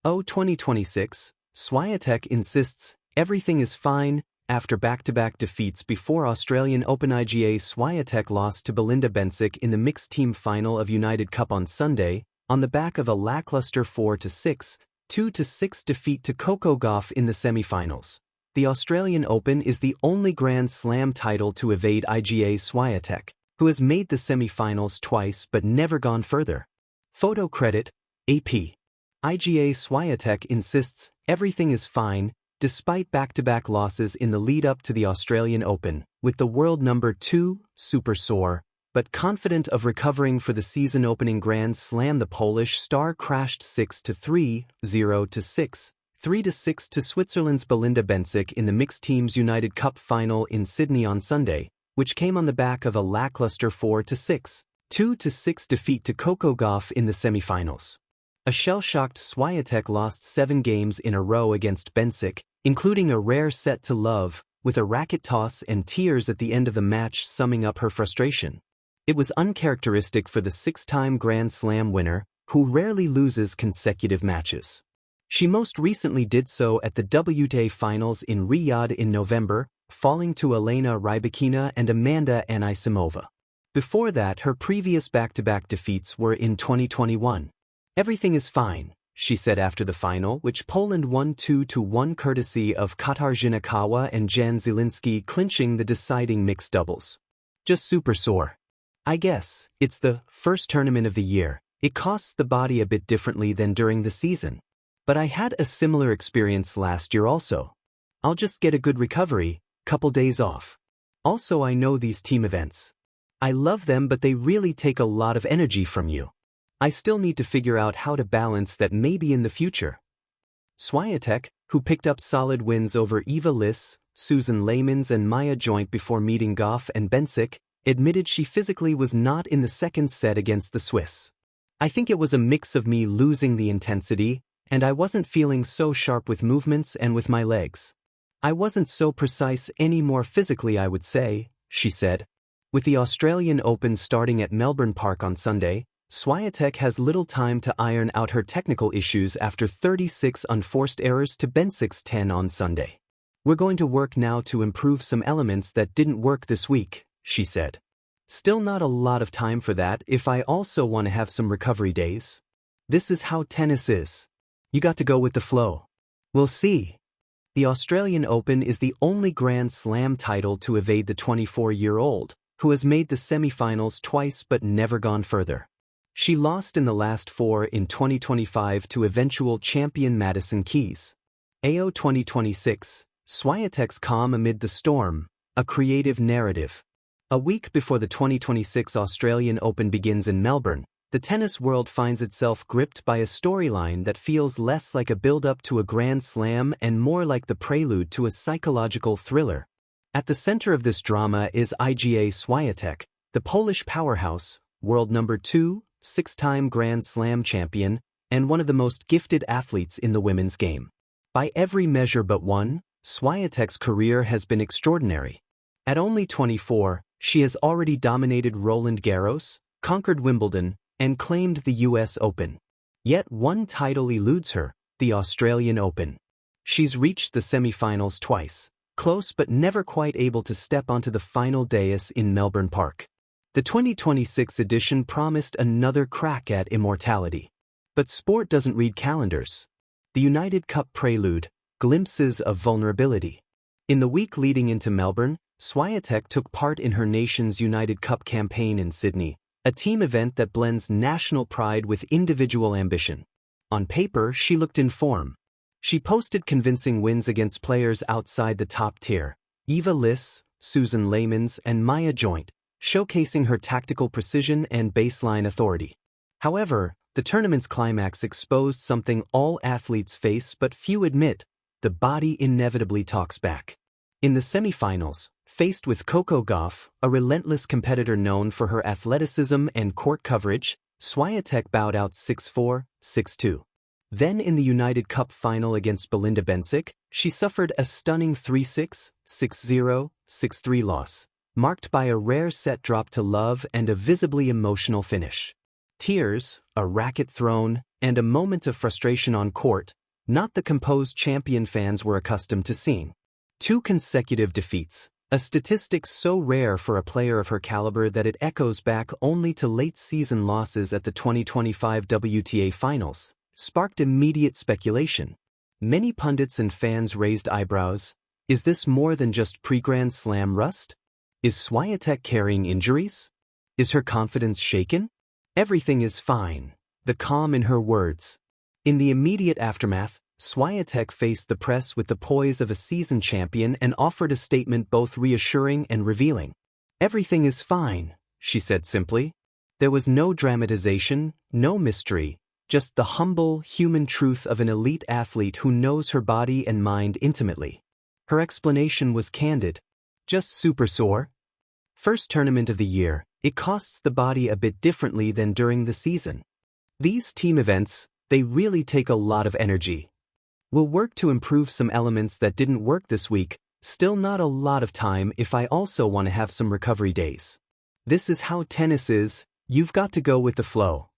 2026, Swiatek insists everything is fine after back-to-back defeats before Australian Open. IGA Swiatek lost to Belinda Bencic in the mixed team final of United Cup on Sunday, on the back of a lackluster 4-6, 2-6 defeat to Coco Gauff in the semi-finals. The Australian Open is the only Grand Slam title to evade IGA Swiatek, who has made the semi-finals twice but never gone further. Photo credit, AP. IGA Swiatek insists everything is fine, despite back-to-back losses in the lead-up to the Australian Open, with the world number 2 super sore, but confident of recovering for the season-opening Grand Slam. The Polish star crashed 6-3, 0-6, 3-6 to Switzerland's Belinda Bencic in the mixed teams United Cup final in Sydney on Sunday, which came on the back of a lackluster 4-6, 2-6 defeat to Coco Gauff in the semi-finals. A shell-shocked Swiatek lost 7 games in a row against Bencic, including a rare set to love, with a racket toss and tears at the end of the match summing up her frustration. It was uncharacteristic for the 6-time Grand Slam winner, who rarely loses consecutive matches. She most recently did so at the WTA Finals in Riyadh in November, falling to Elena Rybakina and Amanda Anisimova. Before that, her previous back-to-back defeats were in 2021. Everything is fine, she said after the final, which Poland won 2-1 courtesy of Katarzyna Kawa and Jan Zielinski, clinching the deciding mixed doubles. Just super sore. I guess, it's the first tournament of the year. It costs the body a bit differently than during the season. But I had a similar experience last year also. I'll just get a good recovery, couple days off. Also, I know these team events. I love them, but they really take a lot of energy from you. I still need to figure out how to balance that maybe in the future. Swiatek, who picked up solid wins over Eva Liss, Susan Leymans and Maya Joint before meeting Gauff and Bencic, admitted she physically was not in the second set against the Swiss. I think it was a mix of me losing the intensity, and I wasn't feeling so sharp with movements and with my legs. I wasn't so precise anymore physically, I would say, she said. With the Australian Open starting at Melbourne Park on Sunday, Swiatek has little time to iron out her technical issues after 36 unforced errors to Bencic's 10 on Sunday. We're going to work now to improve some elements that didn't work this week, she said. Still not a lot of time for that if I also want to have some recovery days. This is how tennis is. You got to go with the flow. We'll see. The Australian Open is the only Grand Slam title to evade the 24-year-old, who has made the semi-finals twice but never gone further. She lost in the last 4 in 2025 to eventual champion Madison Keys. AO 2026, Swiatek's calm amid the storm, a creative narrative. A week before the 2026 Australian Open begins in Melbourne, the tennis world finds itself gripped by a storyline that feels less like a build-up to a Grand Slam and more like the prelude to a psychological thriller. At the center of this drama is Iga Swiatek, the Polish powerhouse, world number 2, 6-time Grand Slam champion, and one of the most gifted athletes in the women's game. By every measure but one, Swiatek's career has been extraordinary. At only 24, she has already dominated Roland Garros, conquered Wimbledon, and claimed the US Open. Yet one title eludes her, the Australian Open. She's reached the semi-finals twice, close but never quite able to step onto the final dais in Melbourne Park. The 2026 edition promised another crack at immortality. But sport doesn't read calendars. The United Cup prelude, glimpses of vulnerability. In the week leading into Melbourne, Swiatek took part in her nation's United Cup campaign in Sydney, a team event that blends national pride with individual ambition. On paper, she looked in form. She posted convincing wins against players outside the top tier, Eva Liss, Susan Leymans and Maya Joint, showcasing her tactical precision and baseline authority. However, the tournament's climax exposed something all athletes face but few admit: the body inevitably talks back. In the semi-finals, faced with Coco Gauff, a relentless competitor known for her athleticism and court coverage, Swiatek bowed out 6-4, 6-2. Then in the United Cup final against Belinda Bencic, she suffered a stunning 3-6, 6-0, 6-3 loss, marked by a rare set drop to love and a visibly emotional finish. Tears, a racket thrown, and a moment of frustration on court, not the composed champion fans were accustomed to seeing. 2 consecutive defeats, a statistic so rare for a player of her caliber that it echoes back only to late-season losses at the 2025 WTA Finals, sparked immediate speculation. Many pundits and fans raised eyebrows. Is this more than just pre-Grand Slam rust? Is Swiatek carrying injuries? Is her confidence shaken? Everything is fine, the calm in her words. In the immediate aftermath, Swiatek faced the press with the poise of a seasoned champion and offered a statement both reassuring and revealing. Everything is fine, she said simply. There was no dramatization, no mystery, just the humble, human truth of an elite athlete who knows her body and mind intimately. Her explanation was candid. Just super sore. First tournament of the year, it costs the body a bit differently than during the season. These team events, they really take a lot of energy. We'll work to improve some elements that didn't work this week, still not a lot of time if I also want to have some recovery days. This is how tennis is, you've got to go with the flow.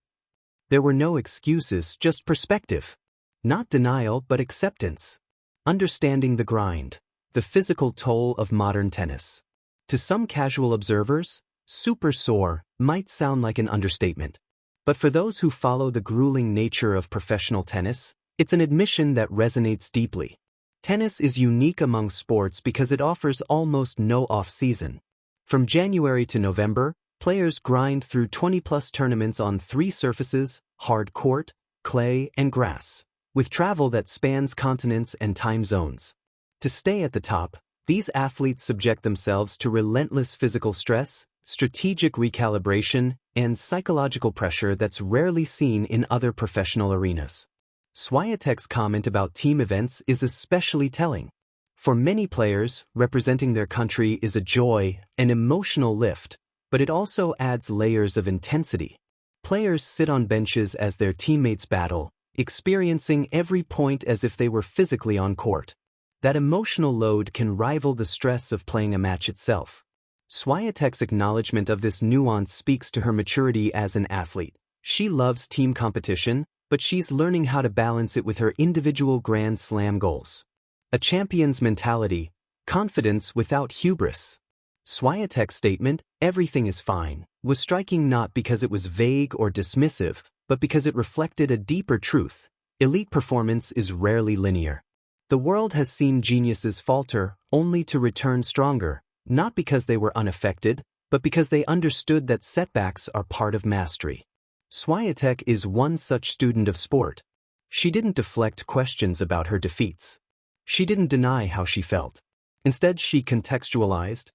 There were no excuses, just perspective. Not denial, but acceptance. Understanding the grind, the physical toll of modern tennis. To some casual observers, super sore might sound like an understatement. But for those who follow the grueling nature of professional tennis, it's an admission that resonates deeply. Tennis is unique among sports because it offers almost no off-season. From January to November, players grind through 20-plus tournaments on 3 surfaces: hard court, clay, and grass, with travel that spans continents and time zones. To stay at the top, these athletes subject themselves to relentless physical stress, strategic recalibration, and psychological pressure that's rarely seen in other professional arenas. Swiatek's comment about team events is especially telling. For many players, representing their country is a joy, an emotional lift, but it also adds layers of intensity. Players sit on benches as their teammates battle, experiencing every point as if they were physically on court. That emotional load can rival the stress of playing a match itself. Swiatek's acknowledgement of this nuance speaks to her maturity as an athlete. She loves team competition, but she's learning how to balance it with her individual Grand Slam goals. A champion's mentality, confidence without hubris. Swiatek's statement, "Everything is fine," was striking not because it was vague or dismissive, but because it reflected a deeper truth. Elite performance is rarely linear. The world has seen geniuses falter, only to return stronger, not because they were unaffected, but because they understood that setbacks are part of mastery. Swiatek is one such student of sport. She didn't deflect questions about her defeats. She didn't deny how she felt. Instead, she contextualized,